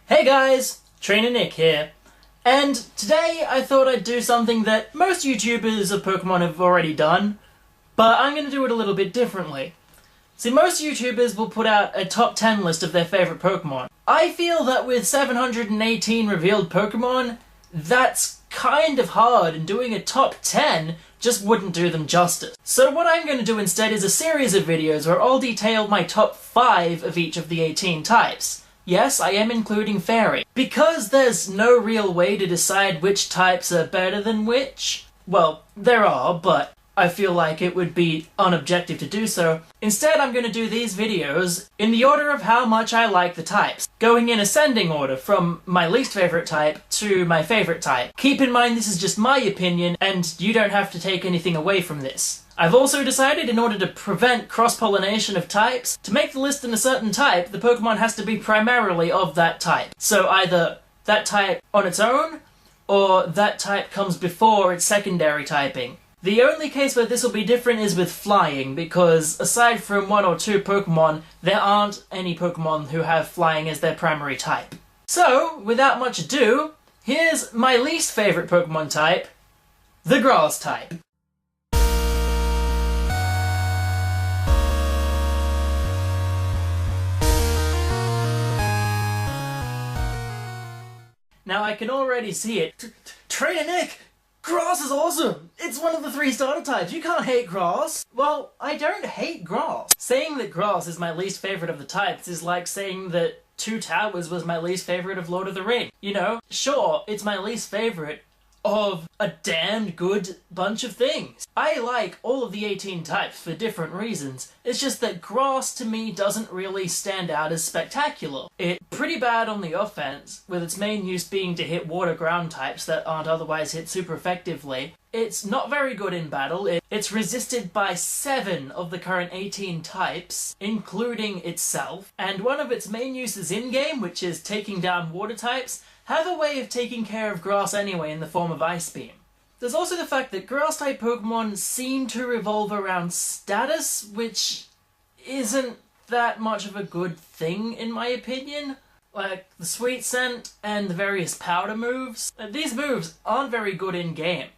Hey guys, Trainer Nick here, and today I thought I'd do something that most YouTubers of Pokemon have already done, but I'm going to do it a little bit differently. See, most YouTubers will put out a top 10 list of their favourite Pokemon. I feel that with 718 revealed Pokemon, that's kind of hard, and doing a top 10 just wouldn't do them justice. So what I'm going to do instead is a series of videos where I'll detail my top 5 of each of the 18 types. Yes, I am including Fairy. Because there's no real way to decide which types are better than which, well, there are, but I feel like it would be unobjective to do so. Instead, I'm going to do these videos in the order of how much I like the types, going in ascending order from my least favourite type to my favourite type. Keep in mind this is just my opinion, and you don't have to take anything away from this. I've also decided, in order to prevent cross-pollination of types, to make the list in a certain type, the Pokemon has to be primarily of that type. So either that type on its own, or that type comes before its secondary typing. The only case where this will be different is with flying, because aside from 1 or 2 Pokemon, there aren't any Pokemon who have flying as their primary type. So, without much ado, here's my least favourite Pokemon type, the Grass type. Now I can already see it. Trainer Nick! Grass is awesome! It's one of the 3 starter types, you can't hate grass! Well, I don't hate grass. Saying that grass is my least favourite of the types is like saying that Two Towers was my least favourite of Lord of the Rings. You know, sure, it's my least favourite of a damned good bunch of things. I like all of the 18 types for different reasons. It's just that grass to me doesn't really stand out as spectacular. It's pretty bad on the offense, with its main use being to hit water ground types that aren't otherwise hit super effectively. It's not very good in battle. It's resisted by 7 of the current 18 types, including itself, and one of its main uses in-game, which is taking down water types, have a way of taking care of grass anyway in the form of Ice Beam. There's also the fact that grass-type Pokemon seem to revolve around status, which isn't that much of a good thing in my opinion. Like the Sweet Scent and the various powder moves. These moves aren't very good in-game,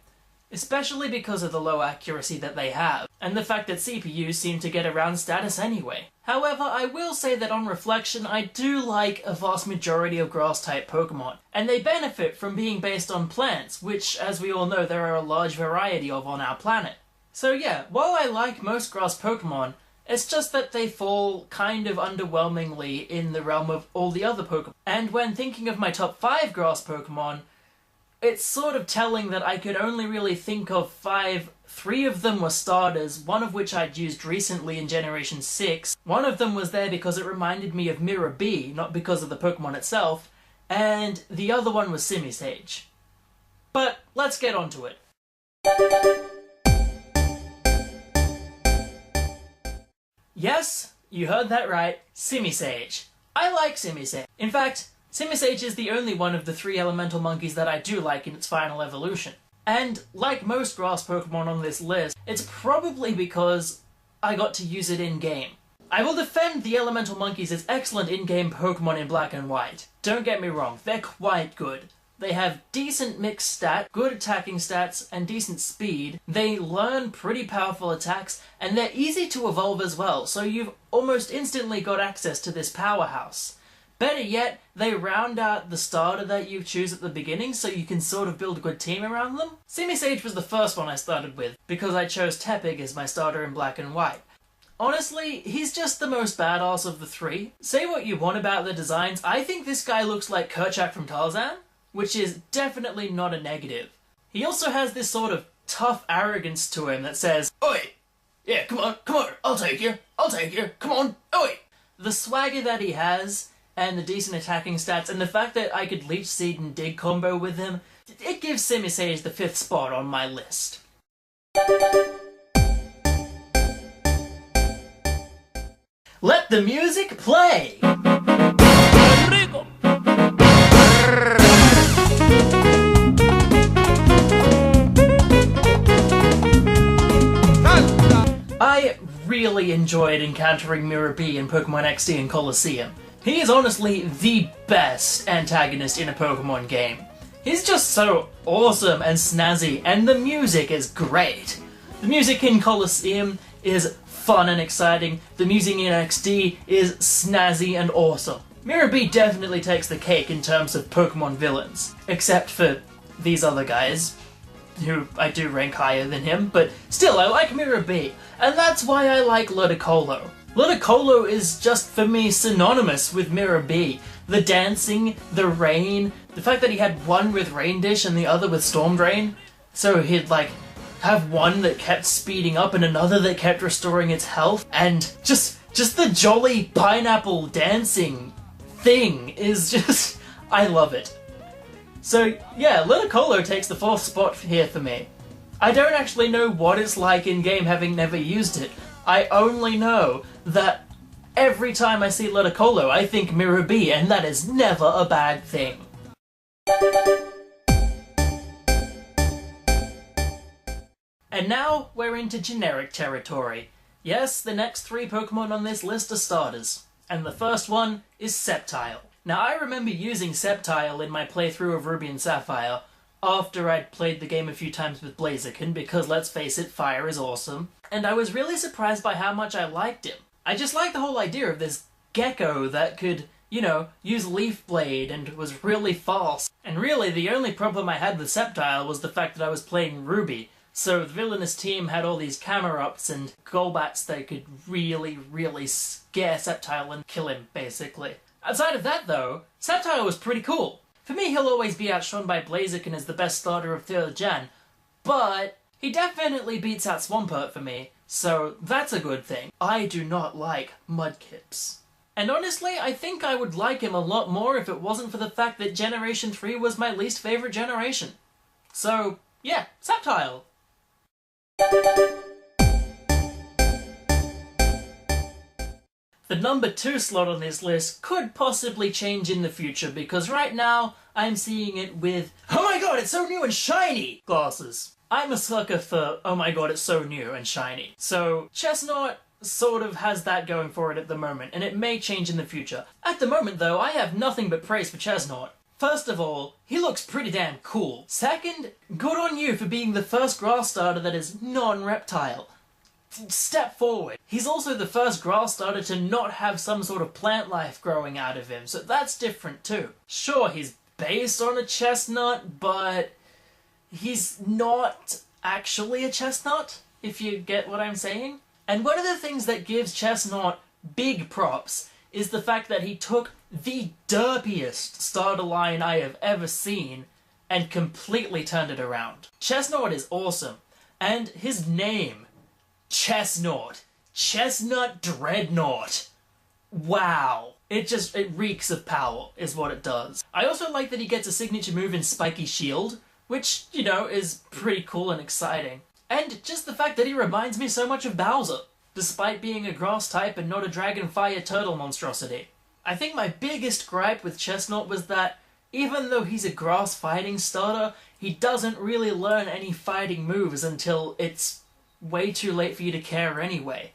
especially because of the low accuracy that they have, and the fact that CPUs seem to get around status anyway. However, I will say that on reflection, I do like a vast majority of grass-type Pokemon, and they benefit from being based on plants, which, as we all know, there are a large variety of on our planet. So yeah, while I like most grass Pokemon, it's just that they fall kind of underwhelmingly in the realm of all the other Pokemon. And when thinking of my top 5 grass Pokemon, it's sort of telling that I could only really think of 5. 3 of them were starters, one of which I'd used recently in Generation 6. One of them was there because it reminded me of Mirror B, not because of the Pokemon itself. And the other one was Simisage. But let's get onto it. Yes, you heard that right, Simisage. I like Simisage. In fact, Simisage is the only one of the 3 elemental monkeys that I do like in its final evolution. And like most grass Pokemon on this list, it's probably because I got to use it in-game. I will defend the elemental monkeys as excellent in-game Pokemon in Black and White. Don't get me wrong, they're quite good. They have decent mixed stats, good attacking stats, and decent speed. They learn pretty powerful attacks, and they're easy to evolve as well, so you've almost instantly got access to this powerhouse. Better yet, they round out the starter that you choose at the beginning so you can sort of build a good team around them. Simisage was the first one I started with, because I chose Tepig as my starter in Black and White. Honestly, he's just the most badass of the 3. Say what you want about the designs, I think this guy looks like Kerchak from Tarzan, which is definitely not a negative. He also has this sort of tough arrogance to him that says, "Oi! Yeah, come on, I'll take you, come on, oi!" The swagger that he has, and the decent attacking stats, and the fact that I could Leech Seed and Dig combo with him, it gives Simisage the 5th spot on my list. Let the music play! I really enjoyed encountering Mirror B in Pokemon XD and Colosseum. He is honestly the best antagonist in a Pokemon game. He's just so awesome and snazzy, and the music is great. The music in Colosseum is fun and exciting, the music in XD is snazzy and awesome. Mirror B definitely takes the cake in terms of Pokemon villains, except for these other guys, who I do rank higher than him, but still, I like Mirror B, and that's why I like Ludicolo. Ludicolo is just, for me, synonymous with Mirror B. The dancing, the rain, the fact that he had one with Rain Dish and the other with Storm Drain, so he'd, like, have one that kept speeding up and another that kept restoring its health, and just the jolly pineapple dancing thing is just... I love it. So yeah, Ludicolo takes the 4th spot here for me. I don't actually know what it's like in-game, having never used it. I only know that every time I see Ludicolo I think Mirror B, and that is never a bad thing. And now we're into generic territory. Yes, the next 3 Pokemon on this list are starters, and the first one is Sceptile. Now I remember using Sceptile in my playthrough of Ruby and Sapphire, after I'd played the game a few times with Blaziken, because let's face it, fire is awesome, and I was really surprised by how much I liked him. I just liked the whole idea of this gecko that could, you know, use Leaf Blade and was really fast. And really, the only problem I had with Sceptile was the fact that I was playing Ruby, so the villainous team had all these Camerups and Golbats that could really, really scare Sceptile and kill him, basically. Outside of that, though, Sceptile was pretty cool. For me, he'll always be outshone by Blaziken as the best starter of 3rd gen, but he definitely beats out Swampert for me, so that's a good thing. I do not like Mudkips. And honestly, I think I would like him a lot more if it wasn't for the fact that Generation 3 was my least favourite generation. So, yeah, Sceptile. The number 2 slot on this list could possibly change in the future, because right now I'm seeing it with "oh my god, it's so new and shiny" glasses. I'm a sucker for "oh my god, it's so new and shiny." So Chestnut sort of has that going for it at the moment, and it may change in the future. At the moment though, I have nothing but praise for Chestnut. First of all, he looks pretty damn cool. Second, good on you for being the first grass starter that is non-reptile. Step forward. He's also the first grass starter to not have some sort of plant life growing out of him, so that's different too. Sure, he's based on a chestnut, but he's not actually a chestnut, if you get what I'm saying. And one of the things that gives Chestnut big props is the fact that he took the derpiest starter line I have ever seen and completely turned it around. Chestnut is awesome, and his name, Chestnut. Chestnut Dreadnought. Wow. It reeks of power, is what it does. I also like that he gets a signature move in Spiky Shield, which, you know, is pretty cool and exciting. And just the fact that he reminds me so much of Bowser, despite being a grass type and not a dragon fire turtle monstrosity. I think my biggest gripe with Chestnut was that, even though he's a grass fighting starter, he doesn't really learn any fighting moves until it's way too late for you to care anyway.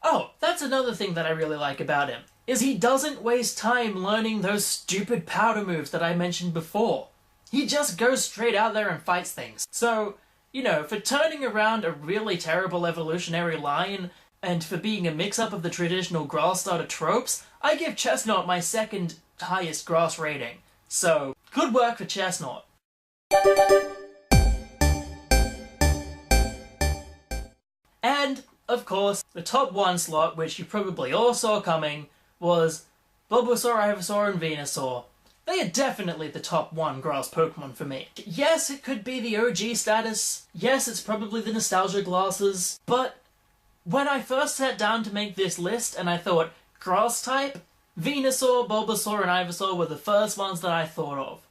Oh, that's another thing that I really like about him, is he doesn't waste time learning those stupid powder moves that I mentioned before. He just goes straight out there and fights things. So, you know, for turning around a really terrible evolutionary line, and for being a mix-up of the traditional grass starter tropes, I give Chestnut my second highest grass rating. So, good work for Chestnut. And, of course, the top 1 slot, which you probably all saw coming, was Bulbasaur, Ivysaur, and Venusaur. They are definitely the top 1 grass Pokemon for me. Yes, it could be the OG status. Yes, it's probably the nostalgia glasses. But when I first sat down to make this list and I thought, grass type, Venusaur, Bulbasaur, and Ivysaur were the first ones that I thought of.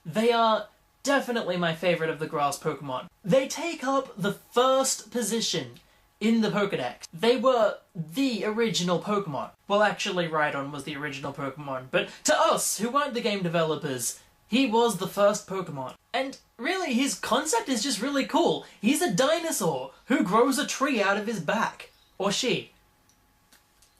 They are definitely my favourite of the grass Pokemon. They take up the first position in the Pokedex. They were the original Pokemon. Well, actually, Rhydon was the original Pokemon, but to us, who weren't the game developers, he was the first Pokemon. And really, his concept is just really cool. He's a dinosaur who grows a tree out of his back. Or she.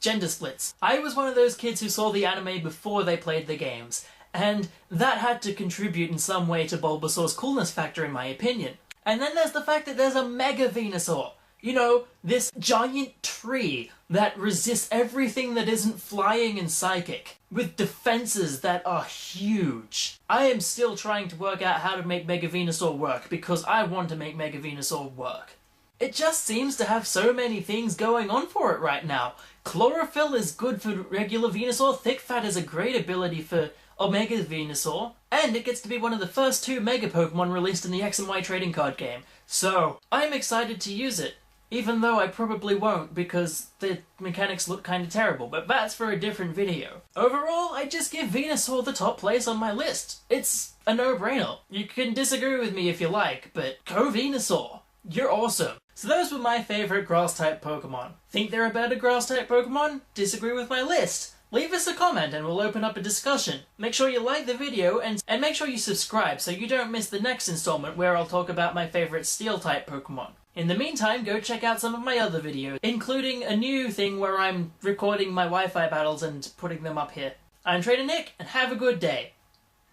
gender splits. I was one of those kids who saw the anime before they played the games, and that had to contribute in some way to Bulbasaur's coolness factor in my opinion. And then there's the fact that there's a Mega Venusaur. You know, this giant tree that resists everything that isn't flying and psychic, with defenses that are huge. I am still trying to work out how to make Mega Venusaur work, because I want to make Mega Venusaur work. It just seems to have so many things going on for it right now. Chlorophyll is good for regular Venusaur, Thick Fat is a great ability for Omega Venusaur, and it gets to be one of the first 2 Mega Pokemon released in the X and Y trading card game. So, I'm excited to use it. Even though I probably won't, because the mechanics look kinda terrible, but that's for a different video. Overall, I just give Venusaur the top place on my list. It's a no-brainer. You can disagree with me if you like, but go Venusaur! You're awesome! So those were my favourite Grass-type Pokemon. Think there are better Grass-type Pokemon? Disagree with my list? Leave us a comment and we'll open up a discussion. Make sure you like the video and make sure you subscribe so you don't miss the next installment where I'll talk about my favourite Steel-type Pokemon. In the meantime, go check out some of my other videos, including a new thing where I'm recording my Wi-Fi battles and putting them up here. I'm Trader Nick, and have a good day.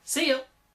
See ya!